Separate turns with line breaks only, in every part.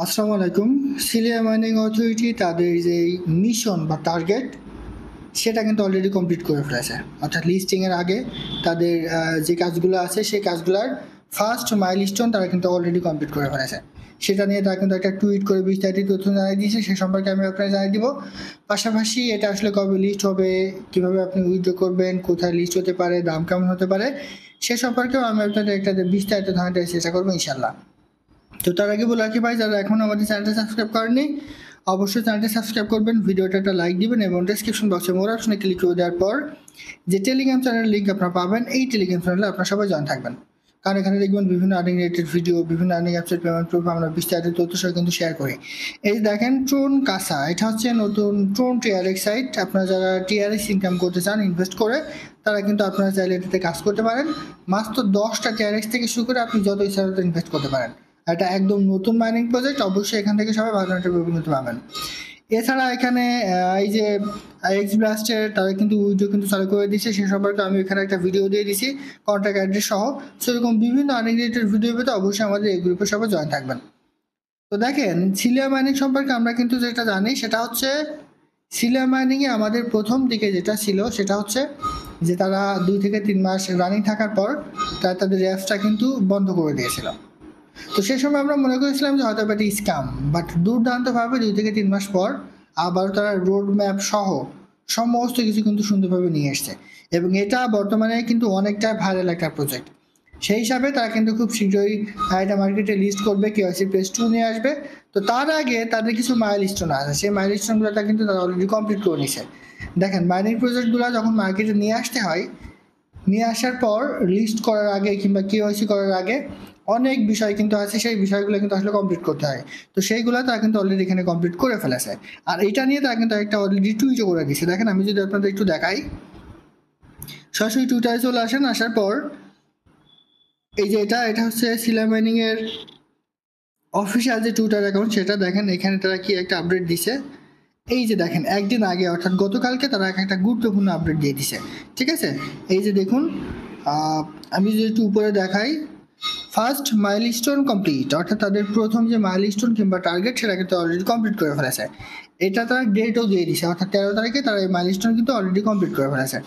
আসসালামু আলাইকুম। Cilia mining authority তাদের যে মিশন বা টার্গেট সেটা কিন্তু অলরেডি কমপ্লিট করে ফেলেছে। অর্থাৎ লিস্টিংয়ের আগে তাদের যে কাজগুলো আছে সেই কাজগুলোর ফার্স্ট মাইলস্টোন তারা কিন্তু অলরেডি কমপ্লিট করে ফেলেছে। সেটা নিয়ে তারা কিন্তু একটা টুইট করে বিস্তারিত তথ্য জানিয়ে দিয়েছে, সে সম্পর্কে আমি আপনাকে জানিয়ে দিব। পাশাপাশি এটা আসলে কবে লিস্ট হবে, কীভাবে আপনি উইথড্র করবেন, কোথায় লিস্ট হতে পারে, দাম কেমন হতে পারে, সে সম্পর্কেও আমি আপনাদের একটা বিস্তারিত ধারণা চেষ্টা করবো ইনশাল্লাহ। তো তার আগে বলে রাখি ভাই, যারা এখন আমাদের চ্যানেলটা সাবস্ক্রাইব করেননি অবশ্যই চ্যানেলটা সাবস্ক্রাইব করবেন, ভিডিওটা একটা লাইক দিবেন এবং ডেসক্রিপশন বক্সে মোর অপশনে ক্লিক করে দেওয়ার পর যে টেলিগ্রাম চ্যানেলের লিঙ্ক আপনারা পাবেন, এই টেলিগ্রাম চ্যানেলে আপনারা সবাই জয়েন থাকবেন। কারণ এখানে দেখবেন বিভিন্ন আর্নিং রিলেটেড ভিডিও, বিভিন্ন আর্নিং অ্যাপসের পেমেন্ট প্রুফ আমরা বিস্তারিত তথ্য সহ কিন্তু শেয়ার করি। এই যে দেখেন ট্রোন কাসা, এটা হচ্ছে নতুন ট্রোন টিআরএক্স সাইট। আপনারা যারা টিআরএক্স ইনকাম করতে চান ইনভেস্ট করে, তারা কিন্তু আপনারা চাইলে এটাতে কাজ করতে পারেন। মাত্র 10টা টিআরএক্স থেকে শুরু করে আপনি যত ইচ্ছা ইনভেস্ট করতে পারেন। এটা একদম নতুন মাইনিং প্রজেক্ট, অবশ্যই এখান থেকে সবাই ভালো একটা প্রবণতা পাবেন। এছাড়া এখানে এই যে এক্স ব্লাস্টের তারা কিন্তু উইডিও কিন্তু চালু করে দিচ্ছে, সে সম্পর্কে আমি এখানে একটা ভিডিও দিয়ে দিছি কন্ট্যাক্ট অ্যাড্রেস সহ। সেরকম বিভিন্ন আর্নিং রিলেটেড ভিডিও পেতে অবশ্যই আমাদের এই গ্রুপে সবাই জয়েন থাকবেন। তো দেখেন সিলিয়া মাইনিং সম্পর্কে আমরা কিন্তু যেটা জানি সেটা হচ্ছে, সিলিয়া মাইনিংয়ে আমাদের প্রথম দিকে যেটা ছিল সেটা হচ্ছে যে তারা 2 থেকে 3 মাস রানিং থাকার পর তারা তাদের অ্যাপসটা কিন্তু বন্ধ করে দিয়েছিল। তো সেই সময় আমরা মনে করেছিলাম যে হয়তো এটি স্ক্যাম, বাট দুর্দান্তভাবে 2 থেকে 3 মাস পর আবার তারা রোড ম্যাপ সহ সমস্ত কিছু কিন্তু সুন্দরভাবে নিয়ে এসছে এবং এটা বর্তমানে কিন্তু অনেকটা ভাইরাল একটা প্রজেক্ট। সেই হিসাবে তারা কিন্তু খুব শীঘ্রই এটা মার্কেটে লিস্ট করবে, কেওয়াইসি প্রেস 2 নিয়ে আসবে। তো তার আগে তাদের কিছু মাইলস্টোন আছে, সেই মাইলস্টোনগুলো কিন্তু তারা অলরেডি কমপ্লিট করে নিছে। দেখেন মাইনিং প্রজেক্টগুলো যখন মার্কেটে নিয়ে আসতে হয়, নিয়ে আসার পর লিস্ট করার আগে কিংবা কেওয়াইসি করার আগে অনেক বিষয় কিন্তু আছে, সেই বিষয়গুলো কিন্তু আসলে কমপ্লিট করতে হয়। তো সেইগুলো তারা কিন্তু অলরেডি এখানে কমপ্লিট করে ফেলেছে। আর এটা নিয়ে তারা কিন্তু একটা অলরেডি টুইটও করে দিচ্ছে। দেখেন আমি যদি আপনাদের একটু দেখাই, সরাসরি টুইটারে চলে আসেন, আসার পর এই যে এটা হচ্ছে সিলিয়া মাইনিং এর অফিসিয়াল যে টুইটার অ্যাকাউন্ট, সেটা দেখেন এখানে তারা কি একটা আপডেট দিছে। এই যে দেখেন একদিন আগে অর্থাৎ গতকালকে তারা একটা গুরুত্বপূর্ণ আপডেট দিয়ে দিছে। ঠিক আছে, এই যে দেখুন, আমি যদি একটু উপরে দেখাই, ফার্স্ট মাইলস্টোন কমপ্লিট, অর্থাৎ তাদের প্রথম যে মাইলস্টোন কিংবা টার্গেট সেটা কিন্তু অলরেডি কমপ্লিট করে ফেলেছে। এটা তারা ডেটও দিয়ে দিছে, অর্থাৎ 13 তারিখে তারা এই মাইলস্টোন কিন্তু অলরেডি কমপ্লিট করে ফেলেছে।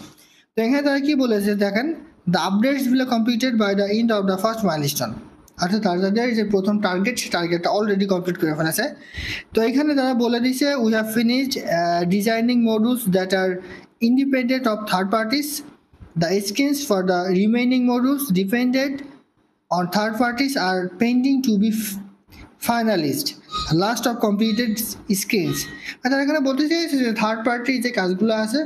তো এখানে তারা কি বলেছে দেখেন, the updates will completed by the end of the first milestone, অর্থাৎ তাদের যে প্রথম টার্গেট সেই টার্গেটটা অলরেডি কমপ্লিট করে ফেলেছে। তো এখানে তারা বলে দিছে, we have finished designing modules that are independent of third parties, the screens for the remaining modules dependent on third parties are pending to be finalized, last of completed screens। তারা এখানে বলতে চাইছে যে থার্ড পার্টির যে কাজগুলো আছে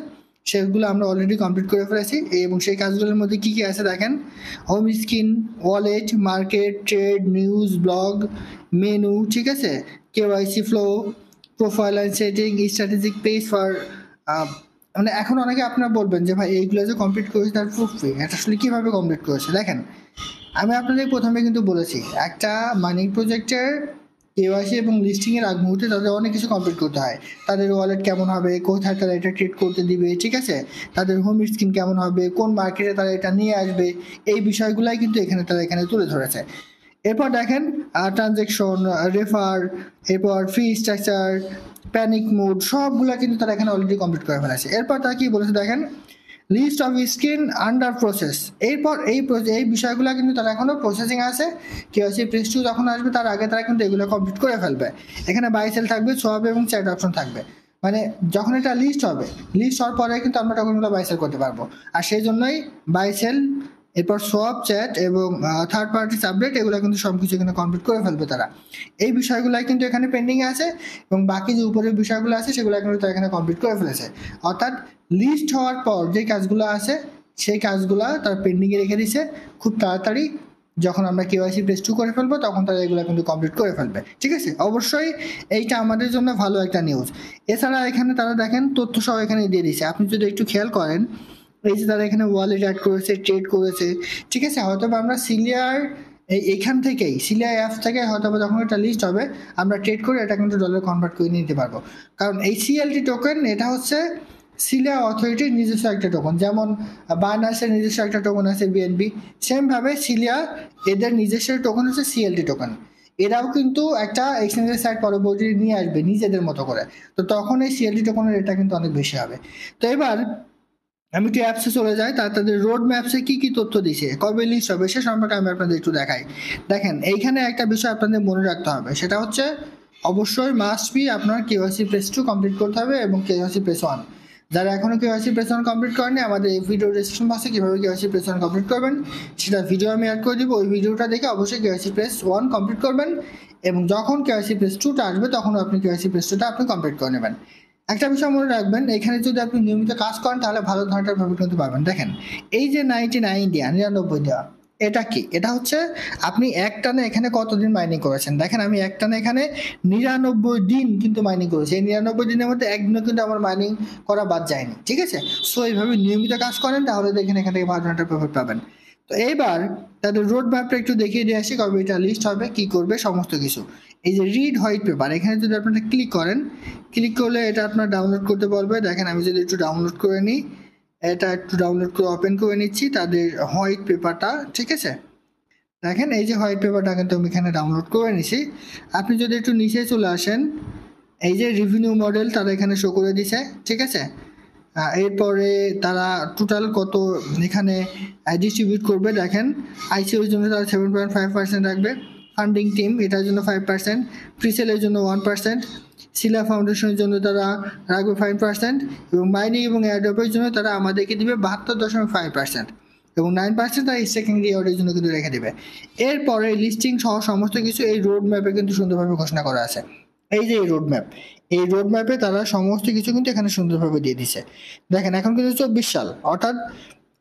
সেগুলো আমরা অলরেডি কমপ্লিট করে ফেলেছি এবং সেই কাজগুলোর মধ্যে কী কী আছে দেখেন, home screen, wallet, market, trade, news, blog, menu, ঠিক আছে, KYC flow, profile and setting, strategic page for, মানে এখন অনেকে আপনারা বলবেন যে ভাই এইগুলো যে কমপ্লিট করেছে তার প্রুফ এটা আসলে কীভাবে কমপ্লিট করেছে। দেখেন আমি আপনাদের প্রথমে কিন্তু বলেছি, একটা মাইনিং প্রজেক্টের কেওয়াইসি এবং লিস্টিংয়ের আগ মুহূর্তে তাদের অনেক কিছু কমপ্লিট করতে হয়। তাদের ওয়ালেট কেমন হবে, কোথায় তারা এটা ট্রেড করতে দিবে, ঠিক আছে, তাদের হোম স্ক্রিন কেমন হবে, কোন মার্কেটে তারা এটা নিয়ে আসবে, এই বিষয়গুলাই কিন্তু তারা এখানে তুলে ধরেছে। এরপর দেখেন ট্রানজ্যাকশন, রেফার, এরপর ফি স্ট্রাকচার, প্যানিক মোড, সবগুলা কিন্তু তারা এখানে অলরেডি কমপ্লিট করে ফেলেছে। এরপর তারা কি বলেছে দেখেন, list of screen under process. এরপর এই বিষয়গুলো কিন্তু তারা এখনও প্রসেসিং আছে। কেওয়াইসি প্রেস 2 যখন আসবে তার আগে তারা কিন্তু এগুলো কমপ্লিট করে ফেলবে। এখানে বাই সেল থাকবে, সোয়াপ এবং চ্যাট অপশন থাকবে, মানে যখন এটা লিস্ট হবে, লিস্ট হওয়ার পরে কিন্তু আমরা তখন এগুলো বাই সেল করতে পারবো। আর সেই জন্যই বাই সেল, এরপর সোয়াপ, চ্যাট এবং থার্ড পার্টি আপডেট, এগুলো কিন্তু সব কিছু এখানে কমপ্লিট করে ফেলবে তারা। এই বিষয়গুলো কিন্তু এখানে পেন্ডিংয়ে আছে এবং বাকি যে উপরের বিষয়গুলো আছে সেগুলো কিন্তু তারা এখানে কমপ্লিট করে ফেলেছে। অর্থাৎ লিস্ট হওয়ার পর যে কাজগুলো আছে সেই কাজগুলো তারা পেন্ডিংয়ে রেখে দিছে। খুব তাড়াতাড়ি যখন আমরা কেওয়াইসি প্রেস 2 করে ফেলবো তখন তারা এগুলো কিন্তু কমপ্লিট করে ফেলবে। ঠিক আছে, অবশ্যই এইটা আমাদের জন্য ভালো একটা নিউজ। এছাড়া এখানে তারা দেখেন তথ্য সহ এখানে দিয়ে দিচ্ছে, আপনি যদি একটু খেয়াল করেন, এই যে তারা এখানে ওয়ালেট অ্যাড করেছে, ট্রেড করেছে, ঠিক আছে। হয়তো আমরা সিলিয়ার এইখান থেকেই, সিলিয়া অ্যাপস থেকে হয়তো যখন একটা লিস্ট হবে আমরা ট্রেড করে এটা কিন্তু ডলার কনভার্ট করে নিতে পারবো। কারণ এই সিএলটি টোকেন এটা হচ্ছে সিলিয়া অথরিটির নিজস্ব একটা টোকন, যেমন বাইন্যান্সের নিজস্ব একটা টোকন আছে বিএনবি, সেমভাবে সিলিয়া এদের নিজস্ব টোকন হচ্ছে সিএলটি টোকন। এরাও কিন্তু একটা এক্সচেঞ্জের সাইট পরবর্তী নিয়ে আসবে নিজেদের মতো করে। তো তখন এই সিএলডি টোকনের রেটটা কিন্তু অনেক বেশি হবে। তো এবার আমি একটু অ্যাপসে চলে যাই, তাদের রোড ম্যাপসে কি কি তথ্য দিছে, কবে লিস্ট হবে সে সম্পর্কে আমি আপনাদের একটু দেখাই। দেখেন এইখানে একটা বিষয় আপনাদের মনে রাখতে হবে, সেটা হচ্ছে অবশ্যই মাস্ট বি আপনার কেওয়াইসি প্রেস 2 কমপ্লিট করতে হবে এবং কেওয়াইসি প্রেস 1। যারা এখনো কেওয়াইসি প্রেস 1 কমপ্লিট করেনি, আমাদের এই ভিডিও ডেসক্রিপশন বক্সে কীভাবে কেওয়াইসি প্রেস 1 কমপ্লিট করবেন সেটা ভিডিও আমি অ্যাড করে দিব। ওই ভিডিওটা দেখে অবশ্যই কেওয়াইসি প্রেস 1 কমপ্লিট করবেন এবং যখন কেওয়াইসি প্রেস 2টা আসবে তখন আপনি কেওয়াইসি প্রেস 2টা আপনি কমপ্লিট করে নেবেন। একটা বিষয় মনে রাখবেন, এখানে যদি আপনি নিয়মিত কাজ করেন তাহলে ভালো ধরনের প্রফিট করতে পারবেন। দেখেন এই যে 99 দেওয়া 99 দেওয়া, এটা কি? এটা হচ্ছে আপনি এক টানে এখানে কতদিন মাইনিং করেছেন। দেখেন আমি এক টানে এখানে 99 দিন কিন্তু মাইনিং করেছি। এই 99 দিনের মধ্যে একদিনও কিন্তু আমার মাইনিং করা বাদ যায়নি, ঠিক আছে? সো এইভাবে নিয়মিত কাজ করেন তাহলে দেখেন এখান থেকে ভালো ধরনের প্রফিট পাবেন। তো এইবার তাদের রোড ম্যাপটা একটু দেখিয়ে দিয়ে আসি, কবে এটা লিস্ট হবে, কি করবে সমস্ত কিছু। এই যে রিড হোয়াইট পেপার, এখানে যদি আপনারা ক্লিক করেন, ক্লিক করলে এটা আপনার ডাউনলোড করতে পারবে। দেখেন আমি যদি একটু ডাউনলোড করে নিই, এটা একটু ডাউনলোড করে ওপেন করে নিচ্ছি তাদের হোয়াইট পেপারটা, ঠিক আছে? দেখেন এই যে হোয়াইট পেপারটা কিন্তু আমি এখানে ডাউনলোড করে নিছি। আপনি যদি একটু নিচে চলে আসেন, এই যে রেভিনিউ মডেল তারা এখানে শো করে দিছে, ঠিক আছে? এরপরে তারা টোটাল কত এখানে ডিস্ট্রিবিউট করবে। দেখেন আইসিওর জন্য তারা 7.5% রাখবে, ফান্ডিং টিম এটার জন্য 5%, প্রিসেলের জন্য 1%, শিলা ফাউন্ডেশনের জন্য তারা রাখবে 5% এবং মাইনিং এবং এয়ারড্রপের জন্য তারা আমাদেরকে দিবে 72.5% এবং 9% তারা সেকেন্ডারি অর্ডারের জন্য কিন্তু রেখে দেবে। এরপরে লিস্টিং সহ সমস্ত কিছু এই রোড ম্যাপে কিন্তু সুন্দরভাবে ঘোষণা করা আছে। এই যে এই রোড ম্যাপে তারা সমস্ত কিছু কিন্তু এখানে সুন্দরভাবে দিয়ে দিছে। দেখেন এখন কিন্তু 24 সাল, অর্থাৎ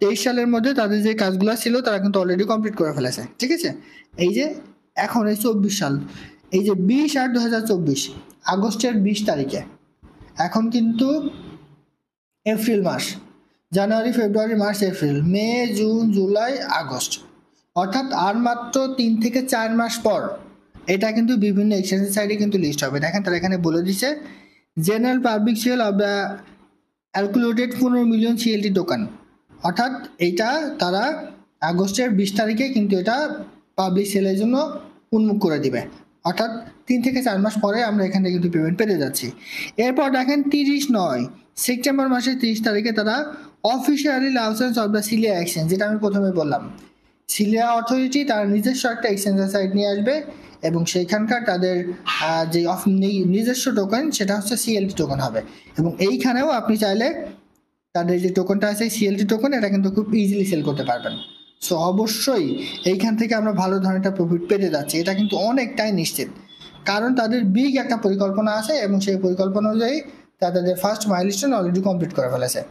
23 সালের মধ্যে তাদের যে কাজগুলো ছিল তারা কিন্তু অলরেডি কমপ্লিট করে ফেলেছে, ঠিক আছে? এই যে এখন এই 24 সাল, এই যে 20/8/2024 আগস্টের 20 তারিখে, এখন কিন্তু এপ্রিল মাস, January February March April May June July August, অর্থাৎ আর মাত্র 3 থেকে 4 মাস পর এটা কিন্তু বিভিন্ন এক্সচেঞ্জের সাইডে কিন্তু লিস্ট হবে। দেখেন তারা এখানে বলে দিচ্ছে general public sale of the calculated 15 million CLT token, অর্থাৎ এইটা তারা আগস্টের 20 তারিখে কিন্তু এটা পাবলিক সেলের জন্য উন্মুখ করে দিবে, অর্থাৎ 3 থেকে 4 মাস পরে আমরা এখানে কিন্তু পেমেন্ট পেতে যাচ্ছি। এরপর দেখেন 30 সেপ্টেম্বর মাসের 30 তারিখে তারা অফিসিয়ালি লাইসেন্স অফ দ্য সিলিয়া এক্সচেঞ্জ, যেটা আমি প্রথমে বললাম, সিলিয়া অথরিটি তার নিজস্ব একটা এক্সচেঞ্জের সাইট নিয়ে আসবে এবং সেইখানকার তাদের যে নিজস্ব টোকেন সেটা হচ্ছে সিএলটি টোকেন হবে এবং এইখানেও আপনি চাইলে তাদের যে টোকেনটা আছে সিএলটি টোকেন, এটা কিন্তু খুব ইজিলি সেল করতে পারবেন। সো অবশ্যই এইখান থেকে আমরা ভালো ধরনের একটা প্রফিট পেতে যাচ্ছি, এটা কিন্তু অনেকটাই নিশ্চিত, কারণ তাদের বিগ একটা পরিকল্পনা আছে এবং সেই পরিকল্পনা অনুযায়ী তাদের ফার্স্ট মাইলস্টোন অলরেডি কমপ্লিট করে ফেলেছে।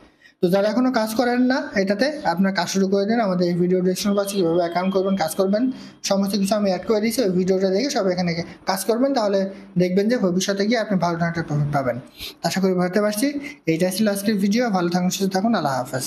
তো যারা এখনো কাজ করেন না এটাতে, আপনার কাজ শুরু করে দিন। আমাদের এই ভিডিও ডিসক্রিপশন বক্সে কীভাবে অ্যাকাউন্ট করবেন, কাজ করবেন সমস্ত কিছু আমি অ্যাড করে দিয়েছি। ওই ভিডিওটা দেখে সব এখানে কাজ করবেন, তাহলে দেখবেন যে ভবিষ্যতে গিয়ে আপনি ভালো ধরনের প্রফিট পাবেন। আশা করি বুঝতে পারছি। এইটাই ছিল আজকের ভিডিও। ভালো থাকুন, সুস্থ থাকুন, আল্লাহ হাফেজ।